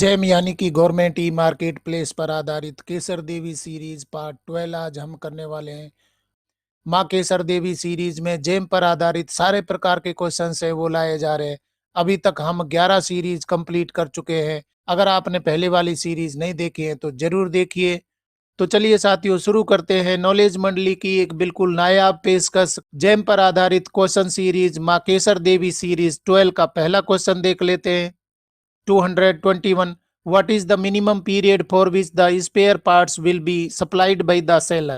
GeM यानी कि government e market place पर आधारित केसर देवी सीरीज पार्ट 12 आज हम करने वाले हैं। माँ केसर देवी सीरीज में जेम पर आधारित सारे प्रकार के क्वेश्चन है वो लाए जा रहे हैं। अभी तक हम 11 सीरीज कंप्लीट कर चुके हैं। अगर आपने पहले वाली सीरीज नहीं देखी है तो जरूर देखिए। तो चलिए साथियों शुरू करते हैं। नॉलेज मंडली की एक बिल्कुल नायाब पेशकश जेम पर आधारित क्वेश्चन सीरीज माँ केसर देवी सीरीज 12 का पहला क्वेश्चन देख लेते हैं। 221. What is the minimum period for which the spare parts will be supplied by the seller?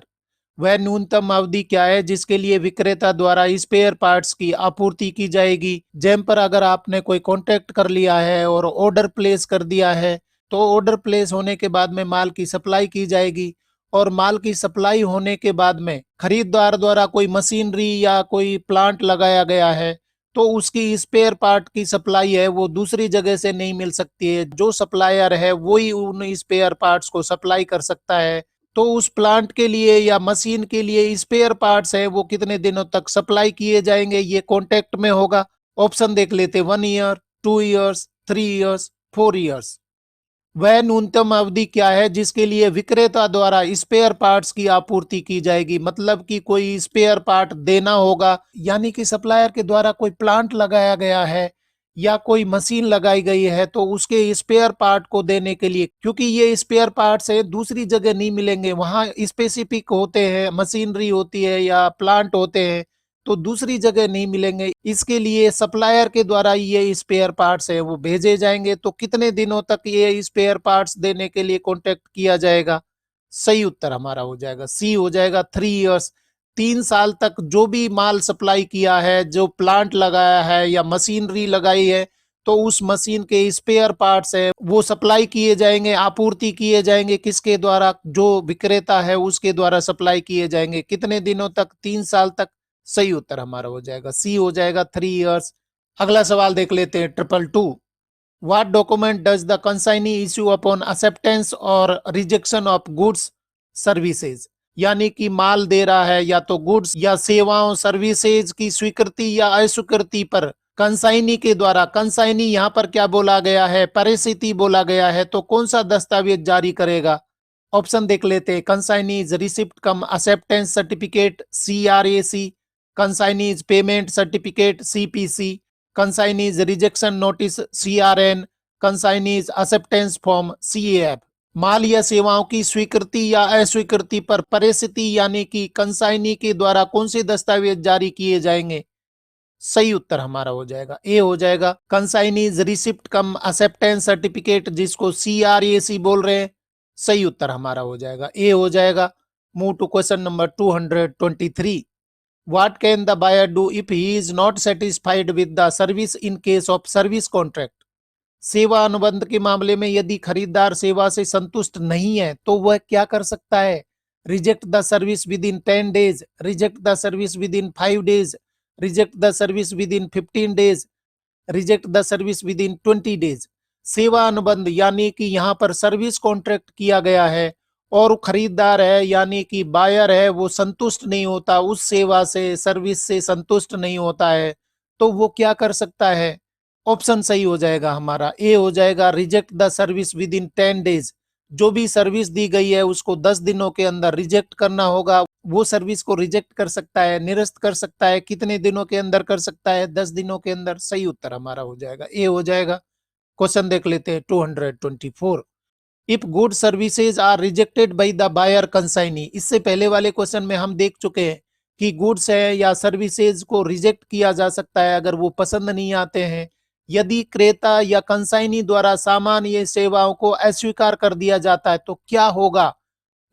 वह न्यूनतम अवधि क्या है जिसके लिए विक्रेता द्वारा स्पेयर पार्ट्स की आपूर्ति की जाएगी। जेम पर अगर आपने कोई कॉन्टेक्ट कर लिया है और ऑर्डर प्लेस कर दिया है तो ऑर्डर प्लेस होने के बाद में माल की सप्लाई की जाएगी और माल की सप्लाई होने के बाद में खरीदार द्वारा कोई मशीनरी या कोई प्लांट लगाया गया है तो उसकी स्पेयर पार्ट की सप्लाई है वो दूसरी जगह से नहीं मिल सकती है। जो सप्लायर है वही उन स्पेयर पार्ट्स को सप्लाई कर सकता है। तो उस प्लांट के लिए या मशीन के लिए स्पेयर पार्ट्स है वो कितने दिनों तक सप्लाई किए जाएंगे ये कॉन्ट्रैक्ट में होगा। ऑप्शन देख लेते 1 ईयर, 2 ईयर्स, 3 ईयर्स, 4 ईयर्स। वह न्यूनतम अवधि क्या है जिसके लिए विक्रेता द्वारा स्पेयर पार्ट्स की आपूर्ति की जाएगी। मतलब कि कोई स्पेयर पार्ट देना होगा यानी कि सप्लायर के द्वारा कोई प्लांट लगाया गया है या कोई मशीन लगाई गई है तो उसके स्पेयर पार्ट को देने के लिए, क्योंकि ये स्पेयर पार्ट्स है दूसरी जगह नहीं मिलेंगे, वहां स्पेसिफिक होते हैं, मशीनरी होती है या प्लांट होते हैं तो दूसरी जगह नहीं मिलेंगे। इसके लिए सप्लायर के द्वारा ये स्पेयर पार्ट्स है वो भेजे जाएंगे। तो कितने दिनों तक ये स्पेयर पार्ट्स देने के लिए कॉन्टेक्ट किया जाएगा? सही उत्तर हमारा हो जाएगा सी हो जाएगा 3 ईयर्स। 3 साल तक जो भी माल सप्लाई किया है, जो प्लांट लगाया है या मशीनरी लगाई है तो उस मशीन के स्पेयर पार्ट्स है वो सप्लाई किए जाएंगे, आपूर्ति किए जाएंगे। किसके द्वारा? जो विक्रेता है उसके द्वारा सप्लाई किए जाएंगे। कितने दिनों तक? 3 साल तक। सही उत्तर हमारा हो जाएगा सी हो जाएगा 3 ईयर्स। अगला सवाल देख लेते हैं 222. What document does the consignee issue upon acceptance और रिजेक्शन ऑफ गुड्स सर्विसेज? यानी कि माल दे रहा है या तो गुड्स या सेवाओं सर्विसेज की स्वीकृति या अस्वीकृति पर कंसाइनी के द्वारा, कंसाइनी यहाँ पर क्या बोला गया है? परिस्थिति बोला गया है। तो कौन सा दस्तावेज जारी करेगा? ऑप्शन देख लेते हैं। Consignee's receipt cum acceptance certificate CRAC, consignee's payment certificate CPC, consignee's rejection notice CRN, consignee's acceptance form CAF। माल या सेवाओं की स्वीकृति या अस्वीकृति पर परिस्थिति यानी कि कंसाइनी के द्वारा कौन से दस्तावेज जारी किए जाएंगे? सही उत्तर हमारा हो जाएगा ए हो जाएगा consignee's receipt cum acceptance certificate, जिसको CRAC बोल रहे हैं। सही उत्तर हमारा हो जाएगा ए हो जाएगा। Move to question number 223. What can the buyer do if he is not satisfied with the service in case of service contract? सेवा अनुबंध के मामले में यदि खरीदार सेवा से संतुष्ट नहीं है तो वह क्या कर सकता है? Reject the service with in 10 days, reject the service with in 5 days, reject the service with in 15 days, reject the service with in 20 days. सेवा अनुबंध यानी कि यहाँ पर सर्विस कॉन्ट्रैक्ट किया गया है और खरीदार है यानी कि बायर है वो संतुष्ट नहीं होता, उस सेवा से सर्विस से संतुष्ट नहीं होता है तो वो क्या कर सकता है? ऑप्शन सही हो जाएगा हमारा ए हो जाएगा reject the service with in 10 days. जो भी सर्विस दी गई है उसको 10 दिनों के अंदर रिजेक्ट करना होगा। वो सर्विस को रिजेक्ट कर सकता है, निरस्त कर सकता है। कितने दिनों के अंदर कर सकता है? 10 दिनों के अंदर। सही उत्तर हमारा हो जाएगा ए हो जाएगा। क्वेश्चन देख लेते हैं 224. If good services are rejected by the buyer consignee. इससे पहले वाले क्वेश्चन में हम देख चुके हैं कि गुड्स है या सर्विसेज को रिजेक्ट किया जा सकता है अगर वो पसंद नहीं आते हैं। यदि क्रेता या कंसाइनी द्वारा सामान या सेवाओं को अस्वीकार कर दिया जाता है तो क्या होगा?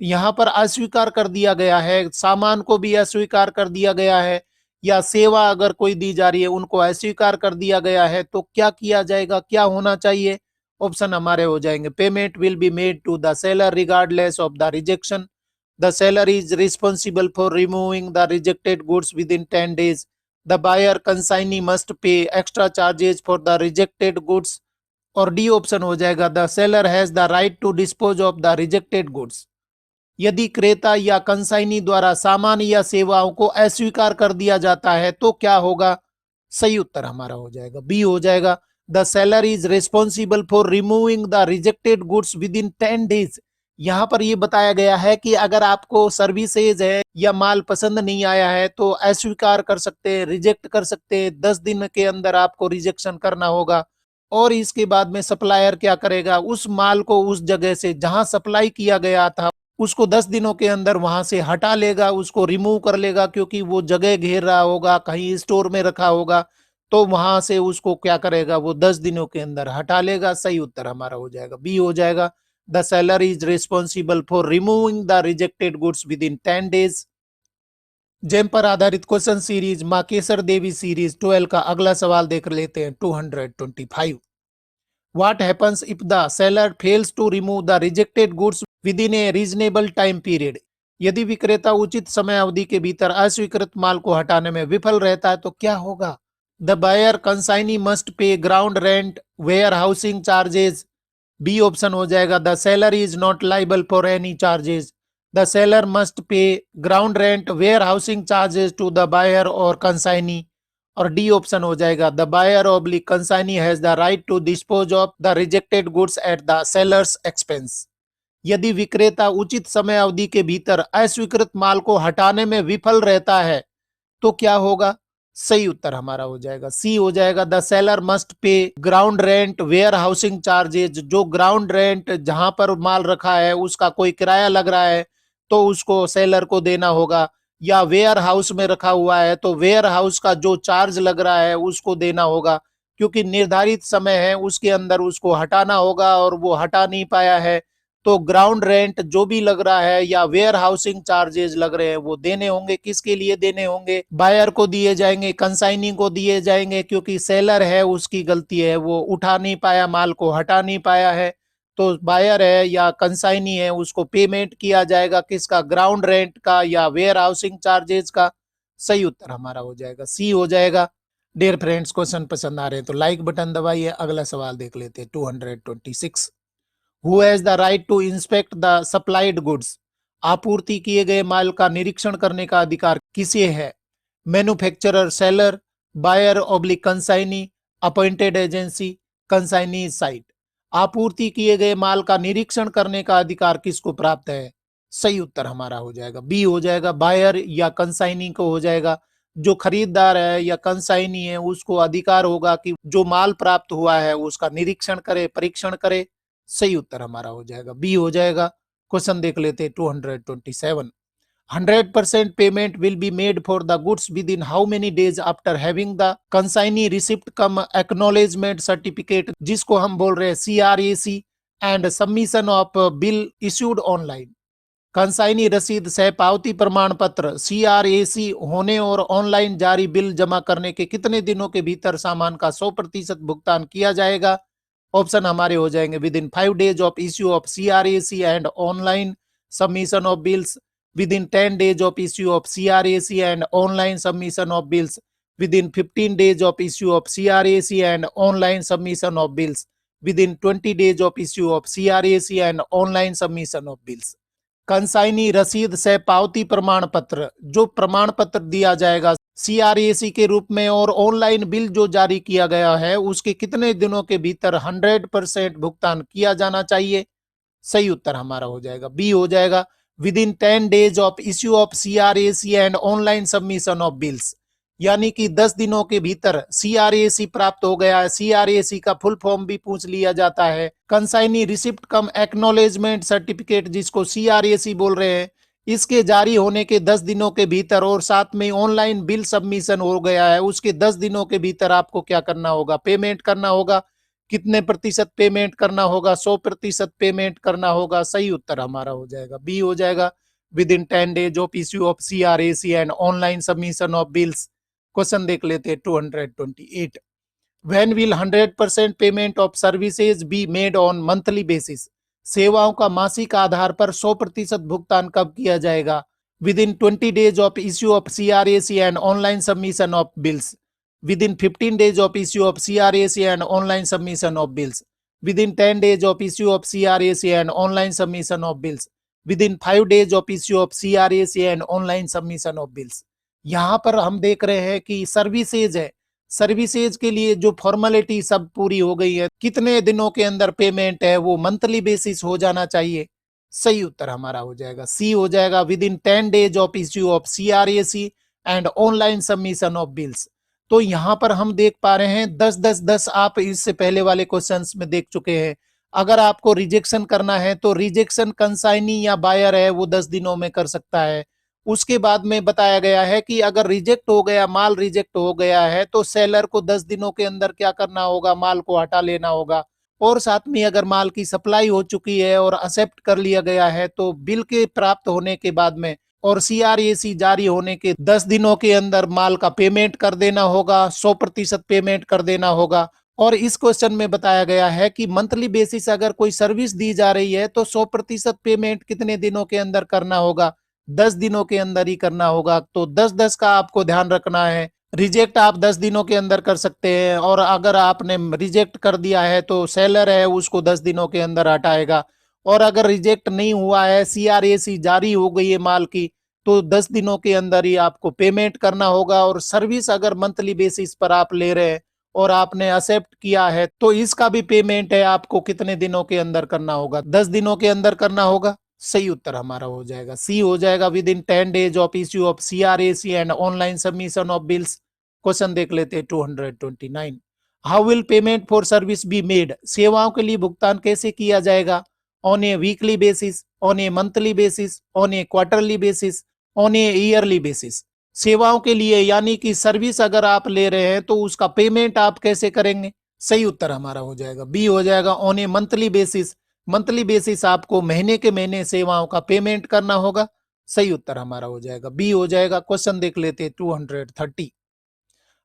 यहाँ पर अस्वीकार कर दिया गया है, सामान को भी अस्वीकार कर दिया गया है या सेवा अगर कोई दी जा रही है उनको अस्वीकार कर दिया गया है तो क्या किया जाएगा? क्या होना चाहिए? ऑप्शन हमारे हो जाएंगे payment will be made to the seller regardless of the rejection, the seller is responsible for removing the rejected goods within 10 days, the buyer consignee must pay extra charges for the rejected goods, और D option हो जाएगा the seller has the right to dispose of the rejected goods. यदि क्रेता या consignee द्वारा सामान या सेवाओं को अस्वीकार कर दिया जाता है तो क्या होगा? सही उत्तर हमारा हो जाएगा बी हो जाएगा the seller is responsible for removing the rejected goods within 10 days. यहाँ पर ये बताया गया है कि अगर आपको सर्विसेज है या माल पसंद नहीं आया है तो अस्वीकार कर सकते हैं, रिजेक्ट कर सकते हैं। 10 दिन के अंदर आपको रिजेक्शन करना होगा और इसके बाद में सप्लायर क्या करेगा, उस माल को उस जगह से जहां सप्लाई किया गया था उसको 10 दिनों के अंदर वहां से हटा लेगा, उसको रिमूव कर लेगा, क्योंकि वो जगह घेर रहा होगा, कहीं स्टोर में रखा होगा, तो वहां से उसको क्या करेगा, वो 10 दिनों के अंदर हटा लेगा। सही उत्तर हमारा हो जाएगा बी हो जाएगा। The seller is responsible for removing the rejected goods within 10 days. GeM पर आधारित क्वेश्चन सीरीज मां केसर देवी सीरीज 12 का अगला सवाल देख लेते हैं 225। What happens if the seller fails to remove the rejected goods within a reasonable time period? यदि विक्रेता उचित समय अवधि के भीतर अस्वीकृत माल को हटाने में विफल रहता है तो क्या होगा? The buyer consignee must pay ground rent, warehousing charges. B option हो जाएगा the seller is not liable for any charges. The seller must pay ground rent, warehousing charges to the buyer और consignee. और D option हो जाएगा the buyer oblique consignee has the right to dispose of the rejected goods at the seller's expense. यदि विक्रेता उचित समय अवधि के भीतर अस्वीकृत माल को हटाने में विफल रहता है तो क्या होगा? सही उत्तर हमारा हो जाएगा सी हो जाएगा the seller must pay ground rent, warehousing charges. जो ग्राउंड रेंट जहां पर माल रखा है उसका कोई किराया लग रहा है तो उसको सेलर को देना होगा, या वेयर हाउस में रखा हुआ है तो वेयर हाउस का जो चार्ज लग रहा है उसको देना होगा, क्योंकि निर्धारित समय है उसके अंदर उसको हटाना होगा और वो हटा नहीं पाया है तो ग्राउंड रेंट जो भी लग रहा है या वेयर हाउसिंग चार्जेस लग रहे हैं वो देने होंगे। किसके लिए देने होंगे? बायर को दिए जाएंगे, कंसाइनी को दिए जाएंगे, क्योंकि सेलर है उसकी गलती है, वो उठा नहीं पाया, माल को हटा नहीं पाया है, तो बायर है या कंसाइनी है उसको पेमेंट किया जाएगा। किसका? ग्राउंड रेंट का या वेयर हाउसिंग चार्जेस का। सही उत्तर हमारा हो जाएगा सी हो जाएगा। डियर फ्रेंड्स, क्वेश्चन पसंद आ रहे हैं तो लाइक बटन दबाइए। अगला सवाल देख लेते हैं 226। Who has the right to inspect the supplied goods? आपूर्ति किए गए माल का निरीक्षण करने का अधिकार किसे है? Manufacturer, seller, buyer oblique consignee, appointed agency, consignee site. आपूर्ति किए गए माल का निरीक्षण करने का अधिकार किसको प्राप्त है? सही उत्तर हमारा हो जाएगा बी हो जाएगा, बायर या कंसाइनी को हो जाएगा। जो खरीदार है या कंसाइनी है उसको अधिकार होगा कि जो माल प्राप्त हुआ है उसका निरीक्षण करे, परीक्षण करे। सही उत्तर हमारा हो जाएगा बी हो जाएगा। क्वेश्चन देख लेते हैं 227। 100% payment will be made for the goods with in how many days after having the consignee receipt come acknowledgement certificate, जिसको हम बोल रहे हैं CRAC, and submission of bill issued online. Consignee रसीद, सह पावती प्रमाण पत्र, CRAC होने और ऑनलाइन जारी बिल जमा करने के कितने दिनों के भीतर सामान का 100% भुगतान किया जाएगा? ऑप्शन हमारे हो जाएंगे with in 5 days of issue of CRAC and online submission of bills, with in 10 days of issue of CRAC and online submission of bills, with in 15 days of issue of CRAC and online submission of bills, with in 20 days of issue of CRAC and online submission of bills. Consignee रसीद, सह पावती प्रमाण पत्र, जो प्रमाण पत्र दिया जाएगा CRAC के रूप में, और ऑनलाइन बिल जो जारी किया गया है उसके कितने दिनों के भीतर 100% भुगतान किया जाना चाहिए? सही उत्तर हमारा हो जाएगा बी हो जाएगा, with in 10 days of issue of CRAC and online submission of bills. यानी कि 10 दिनों के भीतर CRAC प्राप्त हो गया है। CRAC का फुल फॉर्म भी पूछ लिया जाता है, कंसाइनी रिसिप्ट कम एक्नॉलेजमेंट सर्टिफिकेट, जिसको CRAC बोल रहे हैं। इसके जारी होने के 10 दिनों के भीतर और साथ में ऑनलाइन बिल सबमिशन हो गया है उसके 10 दिनों के भीतर आपको क्या करना होगा? पेमेंट करना होगा। कितने प्रतिशत पेमेंट करना होगा? 100% पेमेंट करना होगा। सही उत्तर हमारा हो जाएगा बी हो जाएगा, with in 10 days of issue of CRAC and online submission of bills. Question देख लेते हैं 228। When will 100% payment of services be made on monthly basis? सेवाओं का मासिक आधार पर 100% भुगतान कब किया जाएगा? With in 20 days of issue of CRAC and online submission of bills, with in 15 days of issue of CRAC and online submission of bills, with in 10 days of issue of CRAC and online submission of bills, with in 5 days of issue of CRAC and online submission of bills. यहाँ पर हम देख रहे हैं कि services है, services के लिए जो फॉर्मेलिटी सब पूरी हो गई है, कितने दिनों के अंदर पेमेंट है वो मंथली बेसिस हो जाना चाहिए। सही उत्तर हमारा हो जाएगा सी हो जाएगा, with in 10 days of issue of CRAC and online submission of bills. तो यहां पर हम देख पा रहे हैं 10-10-10 आप इससे पहले वाले क्वेश्चंस में देख चुके हैं। अगर आपको रिजेक्शन करना है तो रिजेक्शन कंसाइनी या बायर है वो 10 दिनों में कर सकता है। उसके बाद में बताया गया है कि अगर रिजेक्ट हो गया, माल रिजेक्ट हो गया है, तो सेलर को 10 दिनों के अंदर क्या करना होगा, माल को हटा लेना होगा। और साथ में अगर माल की सप्लाई हो चुकी है और एक्सेप्ट कर लिया गया है तो बिल के प्राप्त होने के बाद में और CRAC जारी होने के 10 दिनों के अंदर माल का पेमेंट कर देना होगा, 100% पेमेंट कर देना होगा। और इस क्वेश्चन में बताया गया है कि मंथली बेसिस अगर कोई सर्विस दी जा रही है तो 100% पेमेंट कितने दिनों के अंदर करना होगा, 10 दिनों के अंदर ही करना होगा। तो 10-10 का आपको ध्यान रखना है। रिजेक्ट आप 10 दिनों के अंदर कर सकते हैं, और अगर आपने रिजेक्ट कर दिया है तो सेलर है उसको 10 दिनों के अंदर हटाएगा। और अगर रिजेक्ट नहीं हुआ है, CRAC जारी हो गई है माल की, तो 10 दिनों के अंदर ही आपको पेमेंट करना होगा। और सर्विस अगर मंथली बेसिस पर आप ले रहे हैं और आपने एक्सेप्ट किया है तो इसका भी पेमेंट है आपको कितने दिनों के अंदर करना होगा, 10 दिनों के अंदर करना होगा। सही उत्तर हमारा हो जाएगा सी हो जाएगा, with in 10 days of issue of CRAC and online submission of bills. Question देख लेते हैं 229। How will payment for service be made, सेवाओं के लिए भुगतान कैसे किया जाएगा, on A weekly basis, on A monthly basis, on A quarterly basis, on A yearly basis. सेवाओं के लिए यानी कि सर्विस अगर आप ले रहे हैं तो उसका पेमेंट आप कैसे करेंगे। सही उत्तर हमारा हो जाएगा बी हो जाएगा, on A monthly basis. Monthly basis आपको महीने के महीने सेवाओं का पेमेंट करना होगा। सही उत्तर हमारा हो जाएगा बी हो जाएगा। क्वेश्चन देख लेते हैं 230।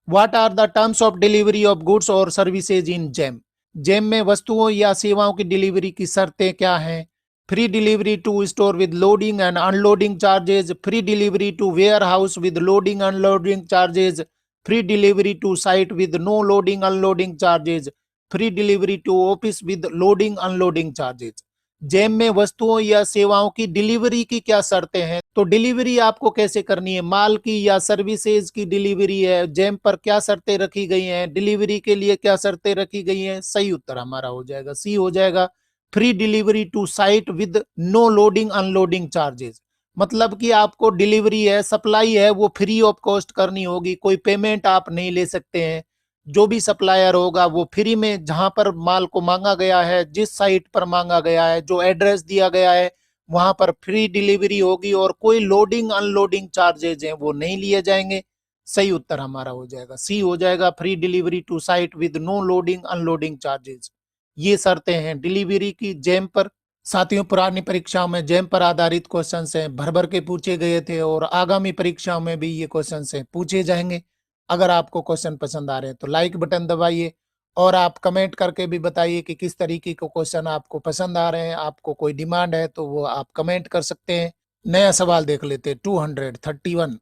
What are the terms of delivery of goods और सर्विसेज इन जेम। जेम में वस्तुओं या सेवाओं की डिलीवरी की शर्तें क्या हैं। Free delivery to store with loading and unloading charges, free delivery to warehouse with loading unloading charges, free delivery to site with no loading unloading charges, free delivery to office with loading unloading charges. GeM में वस्तुओं या सेवाओं की delivery की क्या शर्तें हैं, तो डिलीवरी आपको कैसे करनी है, माल की या सर्विसेज की डिलीवरी है, जेम पर क्या शर्तें रखी गई हैं, डिलीवरी के लिए क्या शर्तें रखी गई हैं। सही उत्तर हमारा हो जाएगा सी हो जाएगा, free delivery to site with no loading unloading charges. मतलब कि आपको डिलीवरी है, सप्लाई है, वो फ्री ऑफ कॉस्ट करनी होगी, कोई पेमेंट आप नहीं ले सकते हैं। जो भी सप्लायर होगा वो फ्री में, जहां पर माल को मांगा गया है, जिस साइट पर मांगा गया है, जो एड्रेस दिया गया है वहां पर फ्री डिलीवरी होगी, और कोई लोडिंग अनलोडिंग चार्जेज हैं वो नहीं लिए जाएंगे। सही उत्तर हमारा हो जाएगा सी हो जाएगा, free delivery to site with no loading unloading charges. ये शर्तें हैं डिलीवरी की जेम पर। साथियों, पुरानी परीक्षाओं में जेम पर आधारित क्वेश्चन भर भर के पूछे गए थे, और आगामी परीक्षाओं में भी ये क्वेश्चन पूछे जाएंगे। अगर आपको क्वेश्चन पसंद आ रहे हैं तो लाइक बटन दबाइए, और आप कमेंट करके भी बताइए कि किस तरीके के क्वेश्चन आपको पसंद आ रहे हैं। आपको कोई डिमांड है तो वो आप कमेंट कर सकते हैं। नया सवाल देख लेते हैं 231।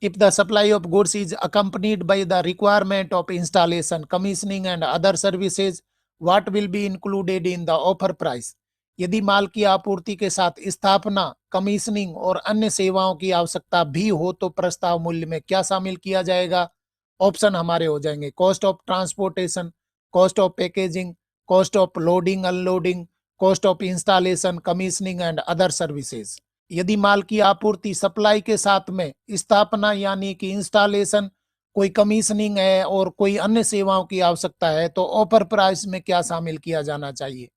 If the supply of goods is accompanied by the requirement of installation, commissioning and other services, what will be included in the offer price. यदि माल की आपूर्ति के साथ स्थापना, कमीशनिंग और अन्य सेवाओं की आवश्यकता भी हो तो प्रस्ताव मूल्य में क्या शामिल किया जाएगा। ऑप्शन हमारे हो जाएंगे cost of transportation, cost of packaging, cost of loading unloading, cost of installation, commissioning and other services. यदि माल की आपूर्ति सप्लाई के साथ में स्थापना यानी कि इंस्टॉलेशन, कोई कमीशनिंग है और कोई अन्य सेवाओं की आवश्यकता है तो ऑफर प्राइस में क्या शामिल किया जाना चाहिए।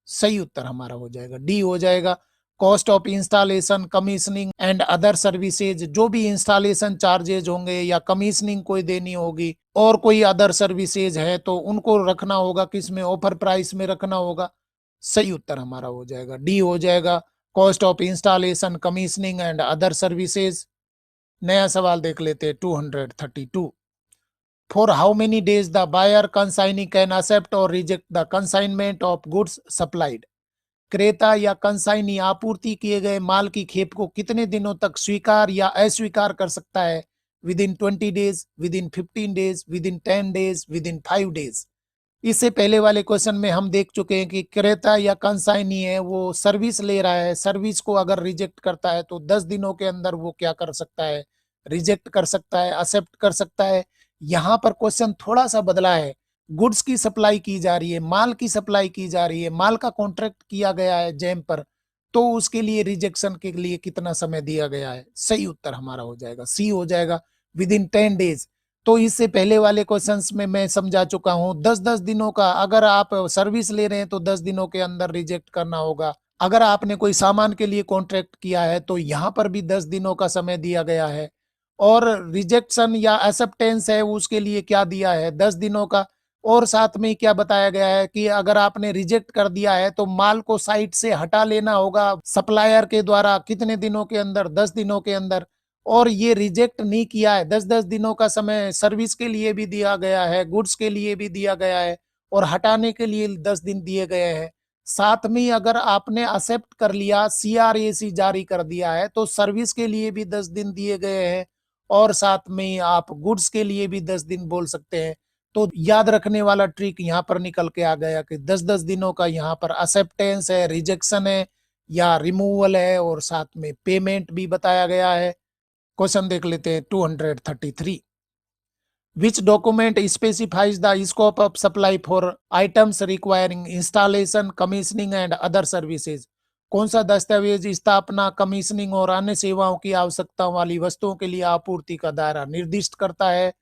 सही उत्तर हमारा हो जाएगा डी हो जाएगा, cost of installation, commissioning and other services. जो भी इंस्टॉलेशन चार्जेज होंगे या कमीशनिंग कोई देनी होगी और कोई अदर सर्विसेज है तो उनको रखना होगा किसमें, ऑफर प्राइस में रखना होगा। सही उत्तर हमारा हो जाएगा डी हो जाएगा, cost of installation, commissioning and other services. नया सवाल देख लेते हैं 232। For how many days the buyer consignee can accept और reject the consignment of goods supplied. क्रेता या कंसाइनी आपूर्ति किए गए माल की खेप को कितने दिनों तक स्वीकार या अस्वीकार कर सकता है। With in 20 days, with in 15 days, with in 10 days, with in 5 days. इससे पहले वाले क्वेश्चन में हम देख चुके हैं कि क्रेता या कंसाइनी है वो सर्विस ले रहा है, सर्विस को अगर रिजेक्ट करता है तो 10 दिनों के अंदर वो क्या कर सकता है, रिजेक्ट कर सकता है, एक्सेप्ट कर सकता है, यहाँ पर क्वेश्चन थोड़ा सा बदला है, गुड्स की सप्लाई की जा रही है, माल की सप्लाई की जा रही है, माल का कॉन्ट्रैक्ट किया गया है जेम पर, तो उसके लिए रिजेक्शन के लिए कितना समय दिया गया है? सही उत्तर हमारा हो जाएगा सी हो जाएगा, विद इन 10 डेज। तो इससे पहले वाले क्वेश्चंस में मैं समझा चुका हूं, 10-10 दिनों का, अगर आप सर्विस ले रहे हैं तो 10 दिनों के अंदर रिजेक्ट करना होगा। अगर आपने कोई सामान के लिए कॉन्ट्रैक्ट किया है तो यहाँ पर भी 10 दिनों का समय दिया गया है। और रिजेक्शन या एक्सेप्टेंस है उसके लिए क्या दिया है? 10 दिनों का। और साथ में क्या बताया गया है कि अगर आपने रिजेक्ट कर दिया है तो माल को साइट से हटा लेना होगा सप्लायर के द्वारा, कितने दिनों के अंदर? 10 दिनों के अंदर। और ये रिजेक्ट नहीं किया है, 10-10 दिनों का समय सर्विस के लिए भी दिया गया है, गुड्स के लिए भी दिया गया है, और हटाने के लिए 10 दिन दिए गए हैं। साथ में अगर आपने एक्सेप्ट कर लिया, सीआरएसी जारी कर दिया है, तो सर्विस के लिए भी 10 दिन दिए गए हैं, और साथ में आप गुड्स के लिए भी 10 दिन बोल सकते हैं। तो याद रखने वाला ट्रिक यहाँ पर निकल के आ गया कि 10-10 दिनों का यहाँ पर एक्सेप्टेंस है, रिजेक्शन है या रिमूवल है, और साथ में पेमेंट भी बताया गया है। क्वेश्चन देख लेते हैं 233। Which document specifies the scope of supply for items requiring installation, commissioning and other services? कौन सा दस्तावेज स्थापना, कमीशनिंग और अन्य सेवाओं की आवश्यकता वाली वस्तुओं के लिए आपूर्ति का दायरा निर्दिष्ट करता है?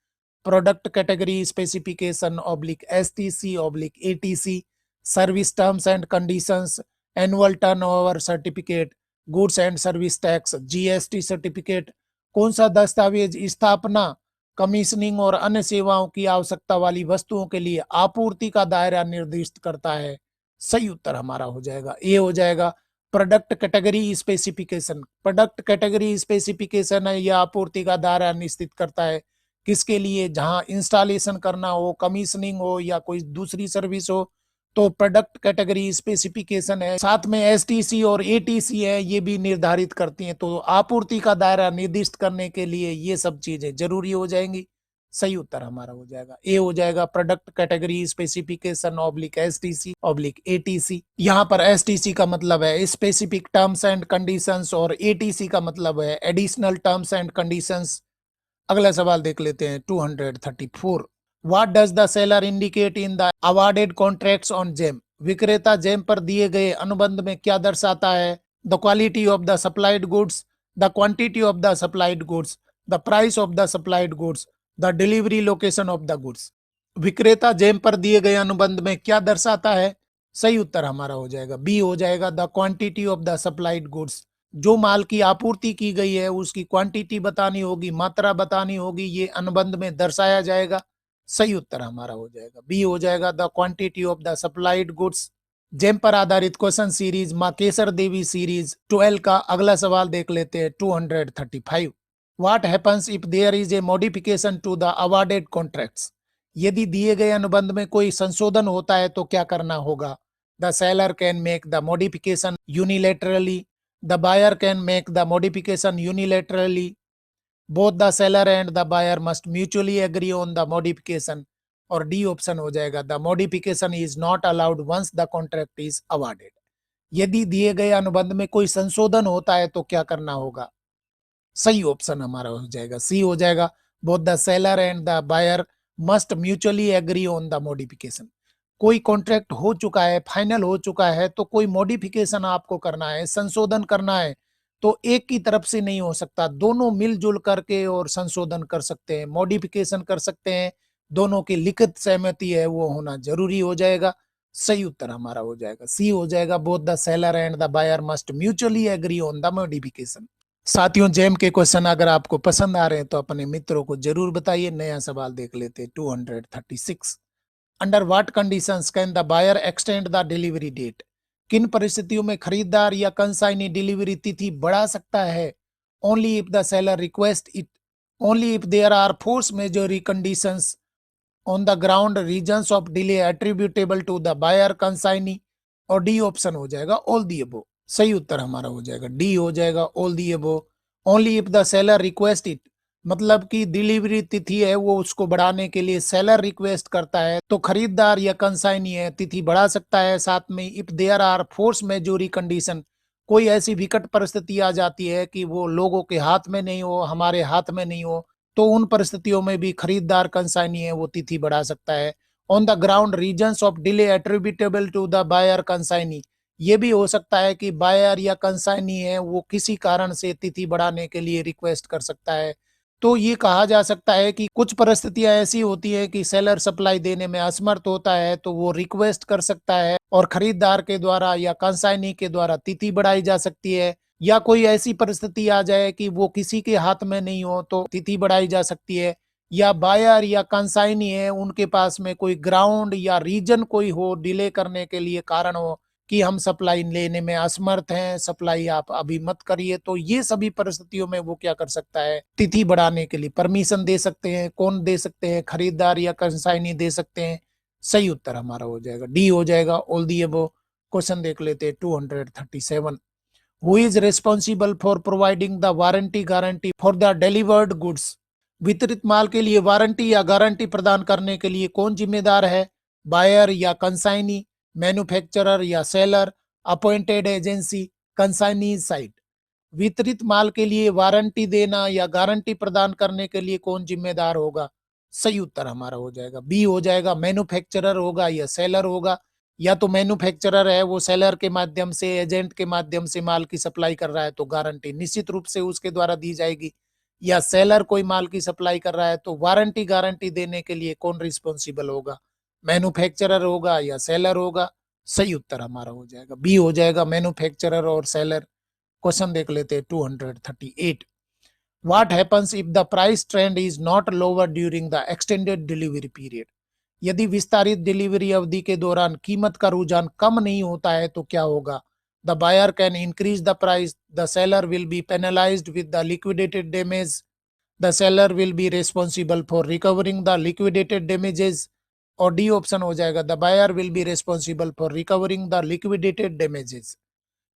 Product category specification oblique STC oblique ATC, service terms and conditions, annual turnover certificate, goods and service tax, GST certificate? कौन सा दस्तावेज स्थापना, कमीशनिंग और अन्य सेवाओं की आवश्यकता वाली वस्तुओं के लिए आपूर्ति का दायरा निर्दिष्ट करता है? सही उत्तर हमारा हो जाएगा ए हो जाएगा, product category specification. Product category specification है, यह आपूर्ति का दायरा निश्चित करता है किसके लिए? जहां इंस्टॉलेशन करना हो, कमीशनिंग हो या कोई दूसरी सर्विस हो, तो प्रोडक्ट कैटेगरी स्पेसिफिकेशन है। साथ में एसटीसी और एटीसी है, ये भी निर्धारित करती हैं। तो आपूर्ति का दायरा निर्दिष्ट करने के लिए ये सब चीजें जरूरी हो जाएंगी। सही उत्तर हमारा हो जाएगा ए हो जाएगा, product category specification oblique STC oblique ATC. यहाँ पर एसटीसी का मतलब है स्पेसिफिक टर्म्स एंड कंडीशंस, और एटीसी का मतलब है एडिशनल टर्म्स एंड कंडीशंस। अगला सवाल देख लेते हैं 234। What does the seller indicate in the awarded contracts on GeM? विक्रेता जेम पर दिए गए अनुबंध में क्या दर्शाता है? The quality of the supplied goods, the quantity of the supplied goods, the price of the supplied goods, the delivery location of the goods? विक्रेता जेम पर दिए गए अनुबंध में क्या दर्शाता है? सही उत्तर हमारा हो जाएगा बी हो जाएगा, the quantity of the supplied goods. जो माल की आपूर्ति की गई है उसकी क्वांटिटी बतानी होगी, मात्रा बतानी होगी, ये अनुबंध में दर्शाया जाएगा। सही उत्तर हमारा हो जाएगा बी हो जाएगा, the quantity of the supplied goods. GeM पर आधारित क्वेश्चन सीरीज मां केसर देवी सीरीज 12 का अगला सवाल देख लेते हैं 235। What happens if there is a modification to the awarded contracts? यदि दिए गए अनुबंध में कोई संशोधन होता है तो क्या करना होगा? The seller can make the modification unilaterally, the buyer can make the modification unilaterally, both the seller and the buyer must mutually agree on the modification, और डी ऑप्शन हो जाएगा, the modification is not allowed once the contract is awarded। यदि दिए गए अनुबंध में कोई संशोधन होता है तो क्या करना होगा? सही ऑप्शन हमारा हो जाएगा सी हो जाएगा, both the seller and the buyer must mutually agree on the modification। कोई कॉन्ट्रैक्ट हो चुका है, फाइनल हो चुका है, तो कोई मॉडिफिकेशन आपको करना है, संशोधन करना है, तो एक की तरफ से नहीं हो सकता, दोनों मिलजुल करके और संशोधन कर सकते हैं, मॉडिफिकेशन कर सकते हैं। दोनों की लिखित सहमति है वो होना जरूरी हो जाएगा। सही उत्तर हमारा हो जाएगा सी हो जाएगा, both the seller and the buyer must mutually agree on the modification. साथियों, जेम के क्वेश्चन अगर आपको पसंद आ रहे हैं तो अपने मित्रों को जरूर बताइए। नया सवाल देख लेते हैं 236। Under what conditions can the buyer extend the delivery date? किन परिस्थितियों में खरीदार या कंसाइनी डिलीवरी तिथि बढ़ा सकता है? Only if the seller request it, only if there are force majeure conditions on the ground reasons of delay attributable to the buyer consignee, और डी ऑप्शन हो जाएगा ऑल दी अबो। सही उत्तर हमारा हो जाएगा डी हो जाएगा all the above. Only if the seller request it, मतलब कि डिलीवरी तिथि है वो उसको बढ़ाने के लिए सेलर रिक्वेस्ट करता है तो खरीदार या कंसाइनी है तिथि बढ़ा सकता है। साथ में if there are force majeure condition, कोई ऐसी विकट परिस्थिति आ जाती है कि वो लोगों के हाथ में नहीं हो, हमारे हाथ में नहीं हो, तो उन परिस्थितियों में भी खरीदार कंसाइनी है वो तिथि बढ़ा सकता है। On the ground reasons of delay attributable to the buyer consignee, ये भी हो सकता है कि बायर या कंसाइनी है वो किसी कारण से तिथि बढ़ाने के लिए रिक्वेस्ट कर सकता है। तो ये कहा जा सकता है कि कुछ परिस्थितियां ऐसी होती है कि सेलर सप्लाई देने में असमर्थ होता है तो वो रिक्वेस्ट कर सकता है और खरीदार के द्वारा या कंसाइनी के द्वारा तिथि बढ़ाई जा सकती है। या कोई ऐसी परिस्थिति आ जाए कि वो किसी के हाथ में नहीं हो तो तिथि बढ़ाई जा सकती है। या बायर या कंसाइनी है उनके पास में कोई ग्राउंड या रीजन कोई हो डिले करने के लिए कारण हो कि हम सप्लाई लेने में असमर्थ हैं, सप्लाई आप अभी मत करिए, तो ये सभी परिस्थितियों में वो क्या कर सकता है, तिथि बढ़ाने के लिए परमिशन दे सकते हैं। कौन दे सकते हैं? खरीदार या कंसाइनी दे सकते हैं। सही उत्तर हमारा हो जाएगा डी हो जाएगा ऑल दी अबव। क्वेश्चन देख लेते हैं 237। Who is responsible for providing the warranty guarantee for the delivered goods? वितरित माल के लिए वारंटी या गारंटी प्रदान करने के लिए कौन जिम्मेदार है? बायर या कंसाइनी, मैन्युफैक्चरर या seller, appointed agency, consignee site. वितरित माल के लिए वारंटी देना या गारंटी प्रदान करने के लिए कौन जिम्मेदार होगा? सही उत्तर हमारा हो जाएगा बी हो जाएगा, मैन्युफैक्चरर होगा या सेलर होगा। या तो मैन्युफैक्चरर है वो सेलर के माध्यम से, एजेंट के माध्यम से माल की सप्लाई कर रहा है तो गारंटी निश्चित रूप से उसके द्वारा दी जाएगी। या सेलर कोई माल की सप्लाई कर रहा है तो वारंटी गारंटी देने के लिए कौन रिस्पॉन्सिबल होगा? मैन्युफैक्चरर होगा या सेलर होगा? सही उत्तर हमारा हो जाएगा बी हो जाएगा, मैन्युफैक्चरर और सेलर। क्वेश्चन देख लेते हैं 238। What happens if the price trend is not lower during the extended delivery period? यदि विस्तारित डिलीवरी अवधि के दौरान कीमत का रुझान कम नहीं होता है तो क्या होगा? The buyer can increase the price, the seller will be penalised with the liquidated damage, the seller will be responsible for recovering the liquidated damages. और डी ऑप्शन हो जाएगा, the buyer will be responsible for recovering the liquidated damages.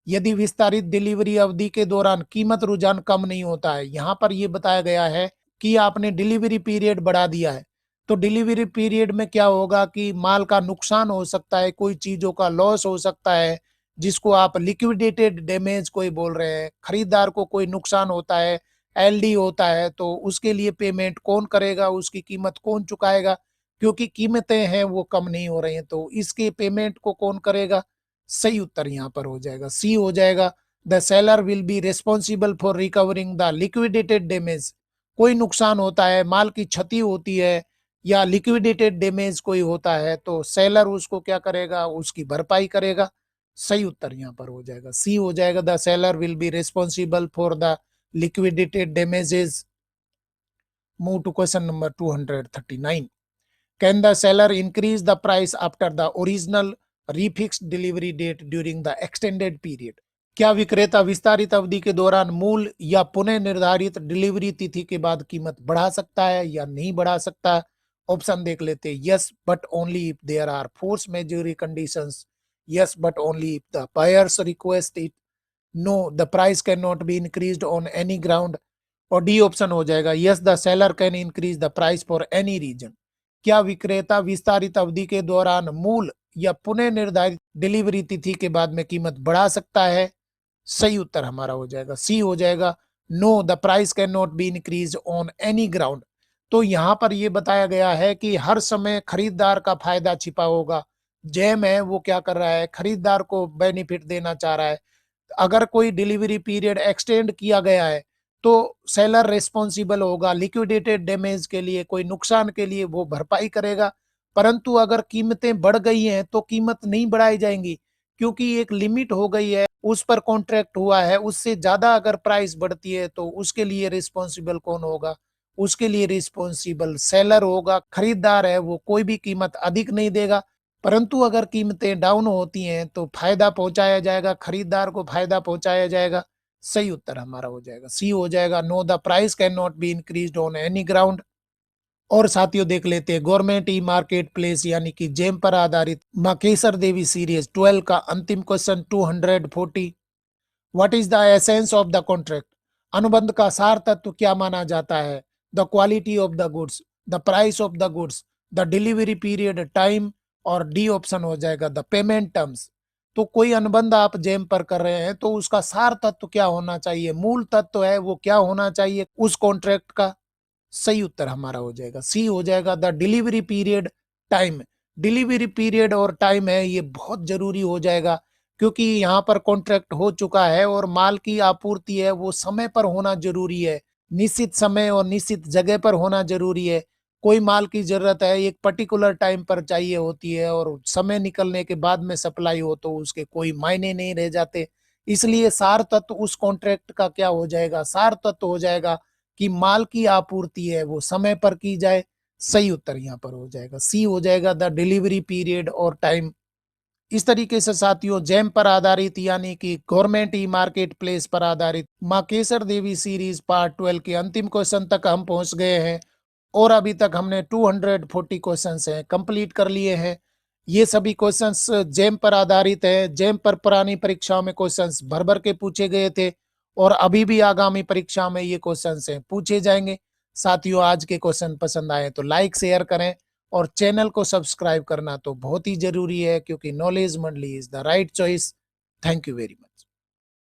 यदि विस्तारित delivery अवधि के दौरान कीमत रुझान कम नहीं होता है, यहां पर यह बताया गया है कि आपने डिलीवरी पीरियड बढ़ा दिया है तो डिलीवरी पीरियड में क्या होगा कि माल का नुकसान हो सकता है, कोई चीजों का लॉस हो सकता है जिसको आप लिक्विडेटेड डैमेज कोई बोल रहे हैं। खरीदार को कोई नुकसान होता है, एलडी होता है, तो उसके लिए पेमेंट कौन करेगा, उसकी कीमत कौन चुकाएगा? क्योंकि कीमतें हैं वो कम नहीं हो रही हैं तो इसके पेमेंट को कौन करेगा? सही उत्तर यहाँ पर हो जाएगा सी हो जाएगा, the seller will be responsible for recovering the liquidated damage. कोई नुकसान होता है, माल की क्षति होती है या लिक्विडेटेड डैमेज कोई होता है तो सेलर उसको क्या करेगा, उसकी भरपाई करेगा। सही उत्तर यहाँ पर हो जाएगा सी हो जाएगा, the seller will be responsible for the liquidated damages. Move to question number 239. Can the seller increase the price after the original refixed delivery date during the extended period? क्या विक्रेता विस्तारित अवधि के दौरान मूल या पुनः निर्धारित डिलीवरी तिथि के बाद कीमत बढ़ा सकता है या नहीं बढ़ा सकता? ऑप्शन देख लेते हैं, yes but only if there are force majeure conditions, yes but only if the buyers request it, no the price can not be increased on any ground. और डी ऑप्शन हो जाएगा, yes the seller can increase the price for any reason. क्या विक्रेता विस्तारित अवधि के दौरान मूल या पुनः निर्धारित डिलीवरी तिथि के बाद में कीमत बढ़ा सकता है? सही उत्तर हमारा हो जाएगा सी हो जाएगा, no the price can not be increase on any ground. तो यहां पर यह बताया गया है कि हर समय खरीदार का फायदा छिपा होगा। जैम है वो क्या कर रहा है, खरीदार को बेनिफिट देना चाह रहा है। अगर कोई डिलीवरी पीरियड एक्सटेंड किया गया है तो सेलर रिस्पॉन्सिबल होगा, लिक्विडेटेड डैमेज के लिए, कोई नुकसान के लिए वो भरपाई करेगा। परंतु अगर कीमतें बढ़ गई हैं तो कीमत नहीं बढ़ाई जाएंगी क्योंकि एक लिमिट हो गई है, उस पर कॉन्ट्रैक्ट हुआ है, उससे ज्यादा अगर प्राइस बढ़ती है तो उसके लिए रिस्पॉन्सिबल कौन होगा? उसके लिए रिस्पॉन्सिबल सेलर होगा। खरीदार है वो कोई भी कीमत अधिक नहीं देगा, परंतु अगर कीमतें डाउन होती हैं तो फायदा पहुंचाया जाएगा, खरीदार को फायदा पहुंचाया जाएगा। सही उत्तर हमारा हो जाएगा सी हो जाएगा, no the price can not be increased on any ground. और साथियों देख लेते हैं गवर्नमेंट ई मार्केट प्लेस यानी कि जेम पर आधारित मां केसर देवी सीरीज 12 का अंतिम question 240। What is the essence of the contract? अनुबंध का सार तत्व क्या माना जाता है? The quality of the goods, the price of the goods, the delivery period time, और डी ऑप्शन हो जाएगा द पेमेंट टर्म्स। तो कोई अनुबंध आप जेम पर कर रहे हैं तो उसका सार तत्व क्या होना चाहिए, मूल तत्व है वो क्या होना चाहिए उस कॉन्ट्रैक्ट का? सही उत्तर हमारा हो जाएगा सी हो जाएगा the delivery period time. Delivery period और टाइम है ये बहुत जरूरी हो जाएगा, क्योंकि यहाँ पर कॉन्ट्रैक्ट हो चुका है और माल की आपूर्ति है वो समय पर होना जरूरी है, निश्चित समय और निश्चित जगह पर होना जरूरी है। कोई माल की जरूरत है एक पर्टिकुलर टाइम पर चाहिए होती है और समय निकलने के बाद में सप्लाई हो तो उसके कोई मायने नहीं रह जाते। इसलिए सार तत्व उस कॉन्ट्रैक्ट का क्या हो जाएगा, सार तत्व हो जाएगा कि माल की आपूर्ति है वो समय पर की जाए। सही उत्तर यहाँ पर हो जाएगा सी हो जाएगा द डिलीवरी पीरियड और टाइम। इस तरीके से साथियों जेम पर आधारित यानी कि गवर्नमेंट ई मार्केट प्लेस पर आधारित माँ केसर देवी सीरीज पार्ट 12 के अंतिम क्वेश्चन तक हम पहुंच गए हैं और अभी तक हमने 240 क्वेश्चंस हैं कंप्लीट कर लिए हैं। ये सभी क्वेश्चंस जेम पर आधारित है। जेम पर पुरानी परीक्षाओं में क्वेश्चंस भर भर के पूछे गए थे और अभी भी आगामी परीक्षा में ये क्वेश्चंस हैं पूछे जाएंगे। साथियों आज के क्वेश्चन पसंद आए तो लाइक शेयर करें और चैनल को सब्सक्राइब करना तो बहुत ही जरूरी है, क्योंकि नॉलेज मंडली is the right choice. Thank you very much.